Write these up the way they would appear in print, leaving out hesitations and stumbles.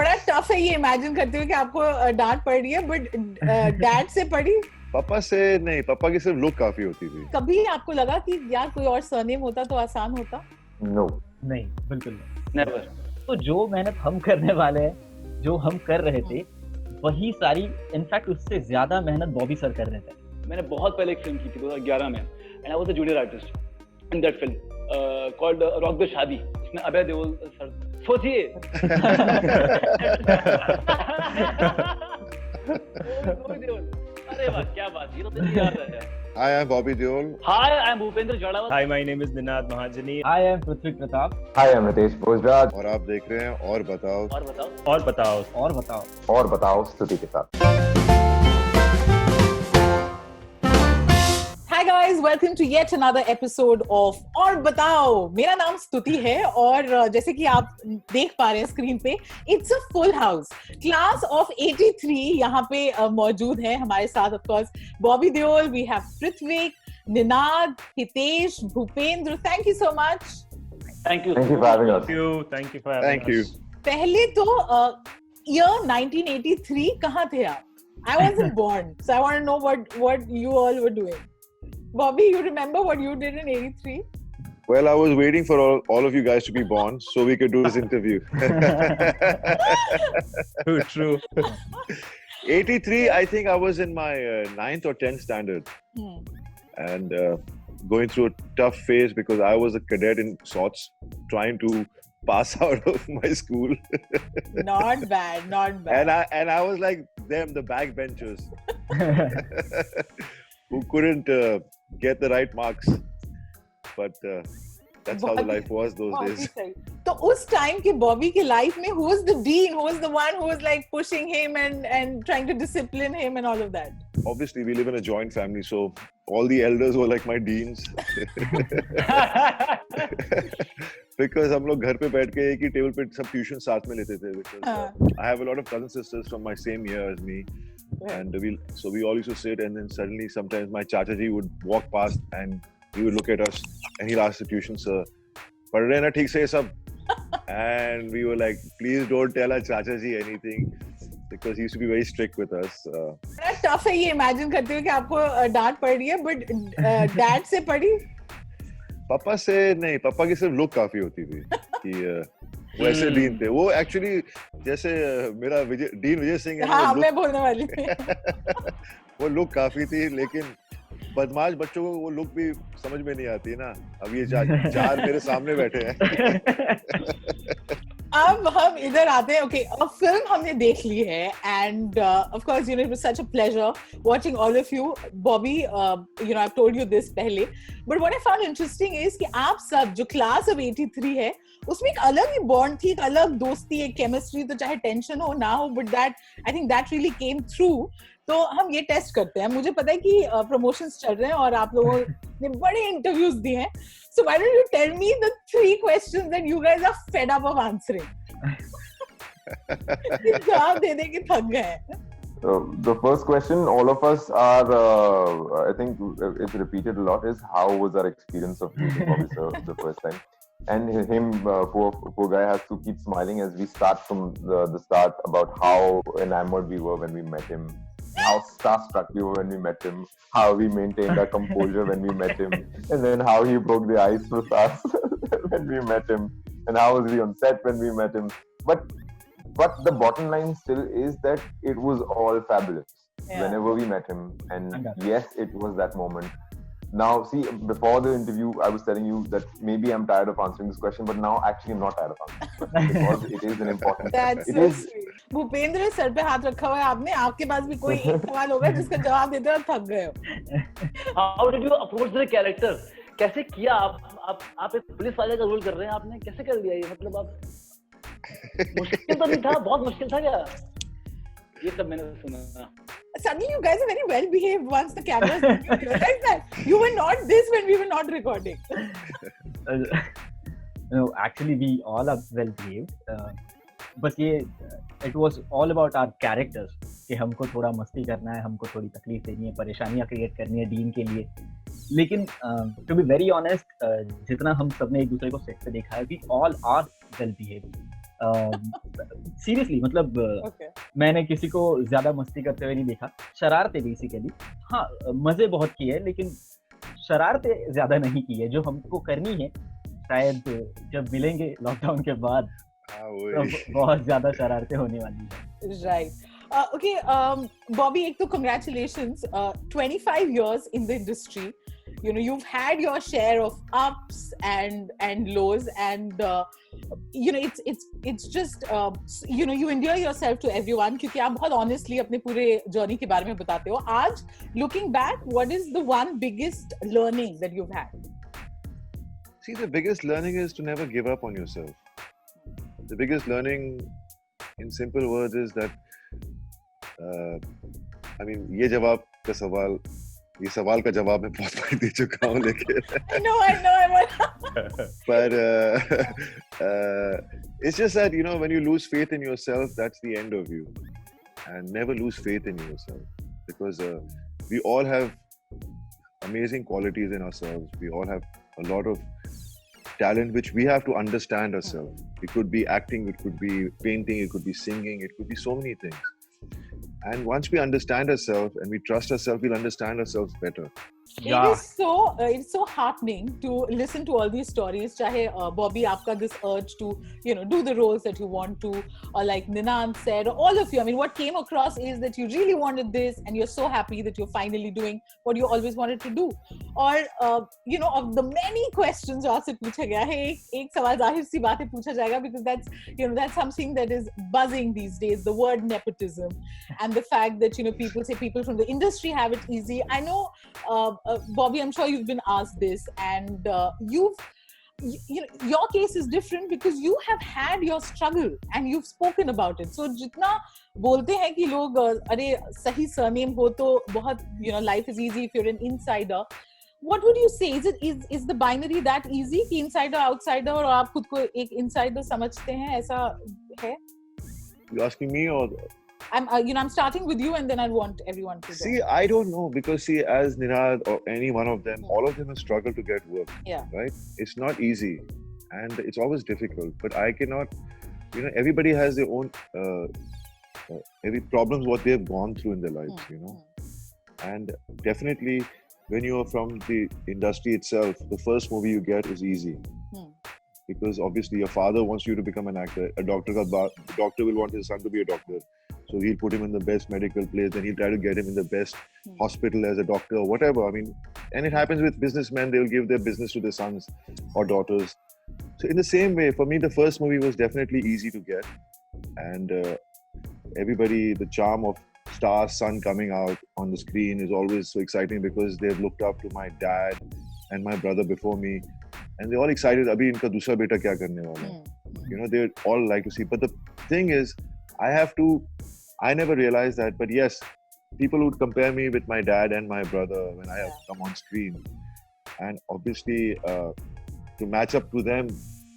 बड़ा टफ है ये इमेजिन करते हुए कि आपको डांट पड़ रही है, बट डैड से पड़ी? पापा से नहीं, पापा की सिर्फ लुक काफी होती थी। कभी आपको लगा कि यार कोई और सरनेम होता तो आसान होता? नो, नहीं, बिल्कुल नहीं, नेवर। तो जो मेहनत हम करने वाले हैं, जो हम कर रहे थे, वही सारी, इनफैक्ट उससे ज्यादा मेहनत बॉबी सर कर रहे थे। मैंने बहुत पहले एक फिल्म की थी 2011 में, and I was a junior artist in that film called rock the शादी। उसमें अभय देओल सर, सोचिए। अरे वाह, क्या बात, ये तो याद है। Hi, I'm Bobby Deol. Hi, I'm Bhupendra Jadhawa. Hi, my name is Ninad Mahajani. I am Prithvi Pratap. Hi, I'm Ritesh Bhojraj. और आप देख रहे हैं और बताओ। और बताओ। और बताओ। और बताओ। और बताओ स्तुति के साथ। Hi guys, welcome to yet another episode of और बताओ। मेरा नाम स्तुति है और जैसे कि आप देख पा रहे हैं स्क्रीन पे, it's a full house. Class of 83 यहाँ पे मौजूद है हमारे साथ. Of course, Bobby Deol, we have Prithvik, Ninad, Hitesh, Bhupendra. Thank you so much. Thank you. Thank you for having us. Thank you for having Thank you. us. पहले तो year 1983 कहाँ थे आप? I wasn't born, so I want to know what you all were doing. Bobby, you remember what you did in 83? Well, I was waiting for all of you guys to be born so we could do this interview. True. 83, I think I was in my 9th or 10th standard. And going through a tough phase because I was a cadet in sorts, trying to pass out of my school. Not bad, not bad. And I was like them, the backbenchers, who couldn't get the right marks. But that's how the life was those days. तो उस time के बॉबी के life में who was the dean, who was the one who was like pushing him and trying to discipline him and all of that? Obviously, we live in a joint family, so all the elders were like my deans. Because हम लोग घर पे बैठ के एक ही table पे सब tuition साथ में लेते थे. Because I have a lot of cousin sisters from my same year as me. And we all used to sit, and then suddenly sometimes my chachaji would walk past and he would look at us and he'll ask the tuition sir, "Pad rahe na theek se sab?" And we were like, "Please don't tell our chachaji anything," because he used to be very strict with us. बड़ा tough है ये imagine करते हुए कि आपको डांट पड़ रही है, बट डैड से पड़ी? पापा से नहीं, पापा की सिर्फ लुक काफी होती थी कि वैसे डीन थे वो. एक्चुअली जैसे मेरा डीन विजय सिंह है. हाँ, मैं बोलने वाली थी. वो लुक काफी थी, लेकिन बदमाश बच्चों को वो लुक भी समझ में नहीं आती ना. अब ये चार मेरे सामने बैठे हैं. अब हम इधर आते हैं. ओके, अब फिल्म हमने देख ली है and of course you know it was such a pleasure watching all of you. Bobby, you know I told you this पहले, but what I found interesting is कि आप सब जो क्लास ऑफ 83 है उसमें एक अलग ही बॉन्ड थी, एक अलग दोस्ती, एक केमिस्ट्री. तो चाहे टेंशन हो ना हो, but that I think that really came through. तो हम ये टेस्ट करते हैं. मुझे पता है कि प्रमोशंस चल रहे हैं और आप लोगों ने बड़े इंटरव्यूज दिए हैं. So why don't you tell me the 3 questions that you guys are fed up of answering? जवाब दे के थक गए हैं. The first question, all of us are, I think it's repeated a lot, is how was our experience of meeting Bobby sir the first time? And him, poor guy, has to keep smiling as we start from the start about how enamored we were when we met him, how starstruck we were when we met him, how we maintained our composure when we met him, and then how he broke the ice with us when we met him, and how was he on set when we met him. But the bottom line still is that it was all fabulous whenever we met him, and yes, it was that moment. Now, see, before the interview, I was telling you that maybe I'm tired of answering this question, but now actually I'm not tired of answering this question because it is an important. That's so sweet. Bhupendra, sir पे हाथ रखा हुआ है आपने. आपके पास भी कोई एक सवाल होगा जिसका जवाब देते हुए थक गए हो. How did you approach the character? कैसे किया आप एक पुलिस वाले का रोल कर रहे हैं, आपने कैसे कर लिया ये? मतलब आप मुश्किल तो नहीं था, बहुत मुश्किल था क्या? ये सब मैंने सुना. Suddenly you guys are very well behaved once the cameras you realize that you were not this when we were not recording. No, actually we all are well behaved, but ये it was all about our characters कि हमको थोड़ा मस्ती करना है, हमको थोड़ी तकलीफ देनी है, परेशानियां क्रिएट करनी है डीन के लिए. लेकिन to be very honest, जितना हम सबने एक दूसरे को सेट पे देखा है, we all are well behaved. Seriously मतलब Okay. मैंने किसी को ज्यादा मस्ती करते हुए नहीं देखा. शरारतें बेसिकली, हाँ मजे बहुत किए लेकिन शरारतें ज्यादा नहीं की है. जो हमको करनी है शायद जब मिलेंगे लॉकडाउन के बाद तब बहुत ज्यादा शरारतें होने वाली है. Right. Okay, Bobby, ek to congratulations. 25 years in the industry. You know, you've had your share of ups and lows, and you know, it's just you know, you endear yourself to everyone क्योंकि आप बहुत honestly अपने पूरे journey के बारे में बताते हो. आज looking back, what is the one biggest learning that you've had? See, the biggest learning is to never give up on yourself. The biggest learning, in simple words, is that I mean, ये जवाब का सवाल, ये सवाल का जवाब मैं बहुत बार दे चुका हूँ लेकिन I know. but it's just that, you know, when you lose faith in yourself, that's the end of you. And never lose faith in yourself, because we all have amazing qualities in ourselves. We all have a lot of talent which we have to understand ourselves. It could be acting, it could be painting, it could be singing, it could be so many things. And once we understand ourselves and we trust ourselves, we'll understand ourselves better. Yeah. It's so heartening to listen to all these stories. चाहे Bobby आपका this urge to, you know, do the roles that you want to, or like Ninad said, or all of you. I mean, what came across is that you really wanted this, and you're so happy that you're finally doing what you always wanted to do. Or you know, of the many questions जो आपसे पूछा गया है, एक सवाल जाहिर सी बात है पूछा जाएगा, because that's, you know, that's something that is buzzing these days. The word nepotism, and the fact that, you know, people say people from the industry have it easy. I know. Bobby, I'm sure you've been asked this, and you know, your case is different because you have had your struggle and you've spoken about it. So जितना बोलते हैं कि लोग अरे सही surname हो तो बहुत, you know, life is easy if you're an insider. What would you say? Is the binary that easy कि insider outsider, और आप खुद को एक insider समझते हैं, ऐसा है? You asking me or? I'm starting with you, and then I want everyone to See, I don't know, because see, as Ninad or any one of them, all of them have struggled to get work. Yeah. Right? It's not easy, and it's always difficult. But I cannot, you know, everybody has their own every problems what they've gone through in their lives, you know. And definitely, when you're from the industry itself, the first movie you get is easy. Because obviously your father wants you to become an actor. A doctor will want his son to be a doctor. So he'll put him in the best medical place, and he'll try to get him in the best hospital as a doctor or whatever. I mean, and it happens with businessmen. They'll give their business to their sons or daughters. So in the same way, for me, the first movie was definitely easy to get. And everybody, the charm of star's son coming out on the screen is always so exciting, because they've looked up to my dad and my brother before me. And they're all excited, abhi inka dusra beta kya karne wala hai. You know, they all like to see. But the thing is, I never realized that. But yes, people would compare me with my dad and my brother when I have come on screen. And obviously, to match up to them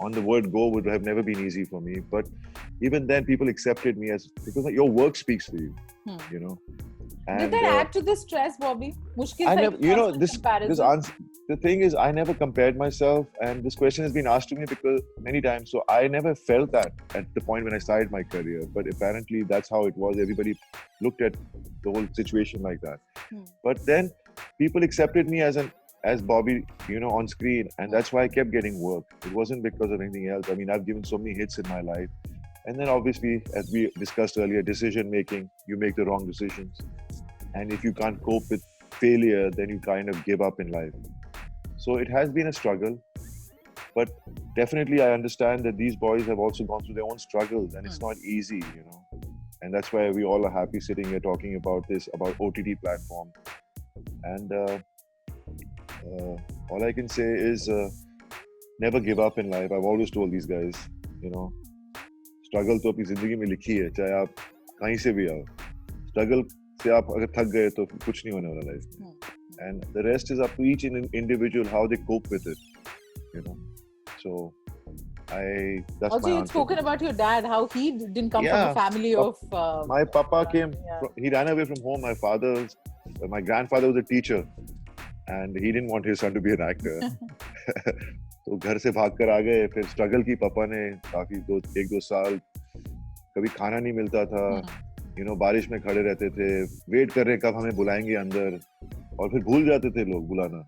on the word go would have never been easy for me. But even then, people accepted me because your work speaks for you, you know. And, did that add to the stress, Bobby? I never, you know, this answer. The thing is, I never compared myself, and this question has been asked to me because many times. So I never felt that at the point when I started my career. But apparently, that's how it was. Everybody looked at the whole situation like that. But then people accepted me as Bobby, you know, on screen, and that's why I kept getting work. It wasn't because of anything else. I mean, I've given so many hits in my life, and then obviously, as we discussed earlier, decision making. You make the wrong decisions, and if you can't cope with failure, then you kind of give up in life. So it has been a struggle, but definitely I understand that these boys have also gone through their own struggles, and it's not easy, you know. And that's why we all are happy sitting here talking about this, about OTT platform. And all I can say is never give up in life. I've always told these guys, you know, struggle तो अपनी जिंदगी में लिखी है, चाहे आप कहीं से भी आओ. Struggle से आप अगर थक गए तो कुछ नहीं होने वाला लाइफ में. And the rest is up to each individual how they cope with it, you know. So that's also, my you'd answer. Spoken about your dad, how he didn't come from a family of. My papa came. He ran away from home. My grandfather was a teacher, and he didn't want his son to be an actor. तो घर से भाग कर आ गए, फिर struggle की पापा ने काफी 1-2 साल, कभी खाना नहीं मिलता था, बारिश में खड़े रहते थे, वेट कर रहे कब हमें बुलाएंगे अंदर, और फिर भूल जाते थे लोग बुलाना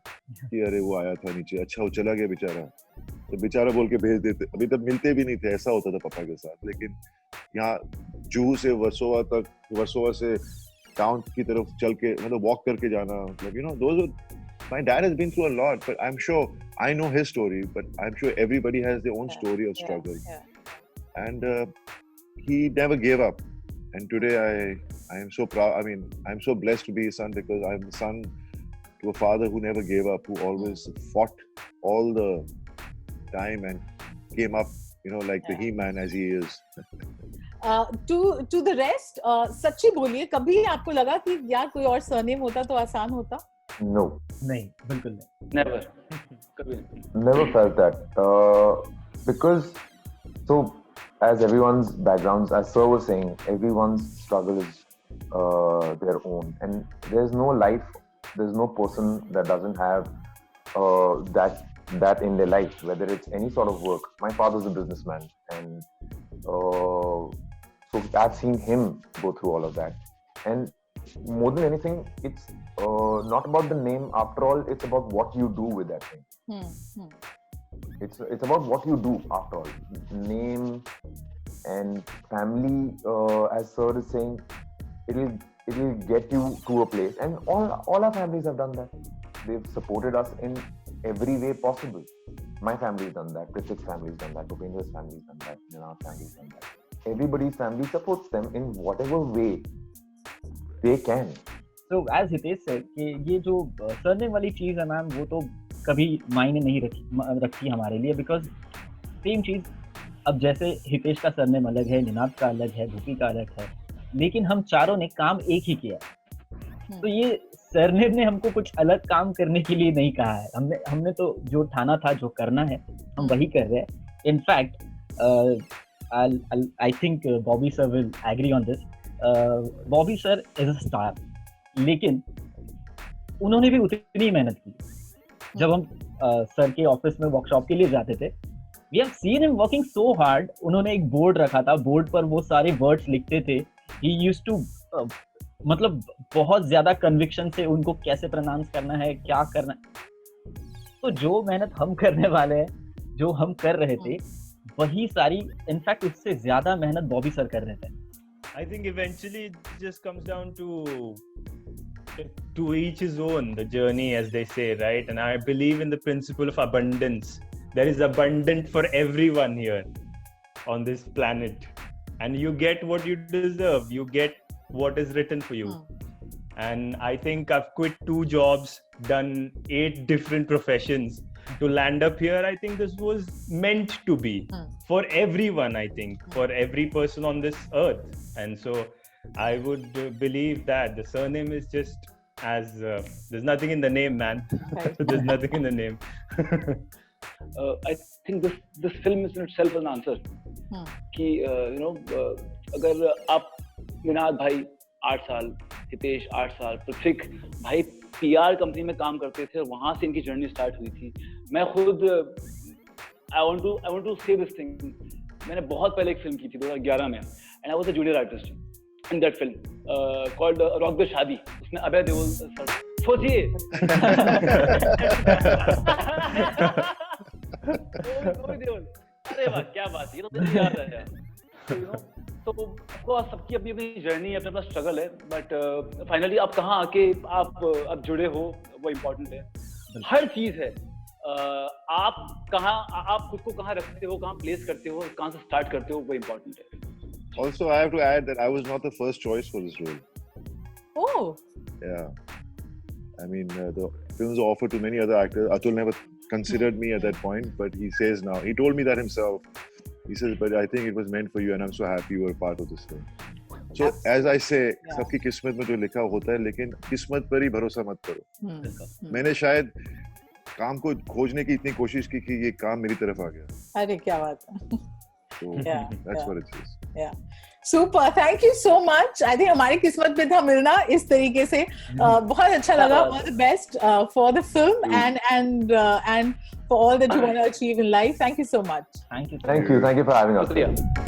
कि अरे वो आया था नीचे, अच्छा वो चला गया बेचारा, तो बेचारा बोल के भेज देते। अभी तक मिलते भी नहीं थे, ऐसा होता था पापा के साथ। लेकिन यहाँ जूहू से वर्सोवा से टाउन की तरफ चल के, मतलब वॉक करके जाना, मतलब my dad has been through a lot, but I'm sure I know his story, but I'm sure everybody has their own story of struggle. And he never gave up. And today I am so proud. I mean, I'm so blessed to be his son, because I'm the son to a father who never gave up, who always fought all the time and came up, like the He-Man as he is. To the rest, सच्ची बोलिए, कभी आपको लगा कि यार कोई और surname होता तो आसान होता? No. नहीं, बिल्कुल नहीं. Never. कभी नहीं. Never felt that. Because as everyone's backgrounds, as Sir was saying, everyone's struggle is their own, and there's no life, there's no person that doesn't have that in their life, whether it's any sort of work. My father's a businessman, and so I've seen him go through all of that. And more than anything, it's not about the name. After all, it's about what you do with that thing. It's about what you do after all. Name and family, as Sir is saying, it'll get you to a place. And all our families have done that. They've supported us in every way possible. My family's done that. Kritik's family's done that. Bhupendra's family's done that. Ninad's family's done that. Everybody's family supports them in whatever way they can. So as Hitesh said, कि ये जो surname वाली चीज है ma'am, वो तो कभी मायने नहीं रखती हमारे लिए, बिकॉज सेम चीज, अब जैसे हितेश का सरनेम अलग है, निनाद का अलग है, भूपी का अलग है, लेकिन हम चारों ने काम एक ही किया। तो ये सरनेम ने हमको कुछ अलग काम करने के लिए नहीं कहा है, हमने तो जो ठाना था, जो करना है, हम वही कर रहे हैं। In fact I think Bobby sir will agree on this. Bobby sir is a star, लेकिन उन्होंने भी उतनी मेहनत की। जब हम सर के ऑफिस में वर्कशॉप के लिए जाते थे, we have seen him working so hard. उन्होंने एक बोर्ड रखा था, बोर्ड पर वो सारे वर्ड्स लिखते थे। ही यूज्ड टू मतलब बहुत ज्यादा कन्विक्शन से उनको कैसे प्रोनाउंस करना है, क्या करना है। तो जो मेहनत हम करने वाले हैं, जो हम कर रहे थे, वही सारी, इनफैक्ट उससे ज्यादा मेहनत बॉबी सर कर रहे थे। I think eventually it just comes down to each his own, the journey, as they say, right? And I believe in the principle of abundance. There is abundant for everyone here on this planet, and you get what you deserve. You get what is written for you. And I think I've quit 2 jobs, done 8 different professions to land up here. I think this was meant to be for everyone. I think for every person on this earth. And so I would believe that the surname is just as there's nothing in the name, man. There's nothing in the name. I think this film is in itself an answer. कि अगर आप, निनाद भाई 8 साल, हितेश 8 साल, पृथ्विक भाई PR company में काम करते थे, वहां से इनकी जर्नी स्टार्ट हुई थी। मैं खुद I want to say this thing. मैंने बहुत पहले एक फिल्म की थी 2011 में, and I was a junior artist in that film called Rock the Shadi. उसमें अभय देओल सर, सोचिए अरे वाह क्या बात, ये तो याद है। तो सबकी अपनी अपनी जर्नी, अपना अपना स्ट्रगल है, बट फाइनली आप कहाँ आके आप जुड़े हो, वो इम्पोर्टेंट है। हर चीज है, आप खुद को कहाँ रखते हो, कहाँ प्लेस करते हो, कहाँ से स्टार्ट करते हो, वो इम्पोर्टेंट है। Also, I have to add that I was not the first choice for this role. Oh. Yeah. I mean, the films are offered to many other actors. Atul never considered me at that point, but he says now. He told me that himself. He says, but I think it was meant for you, and I'm so happy you were part of this film. So, as I say, सबकी किस्मत में जो लिखा होता है, लेकिन किस्मत पर ही भरोसा मत करो। मैंने शायद काम को खोजने की इतनी कोशिश की कि ये काम मेरी तरफ आ गया। अरे क्या बात है। So that's what it is. Yeah. Super. Thank you so much. I think हमारी किस्मत में था मिलना इस तरीके से। बहुत अच्छा लगा। All the best for the film and for all that you want to achieve in life. Thank you so much. Thank you. Thank you for having us. शुक्रिया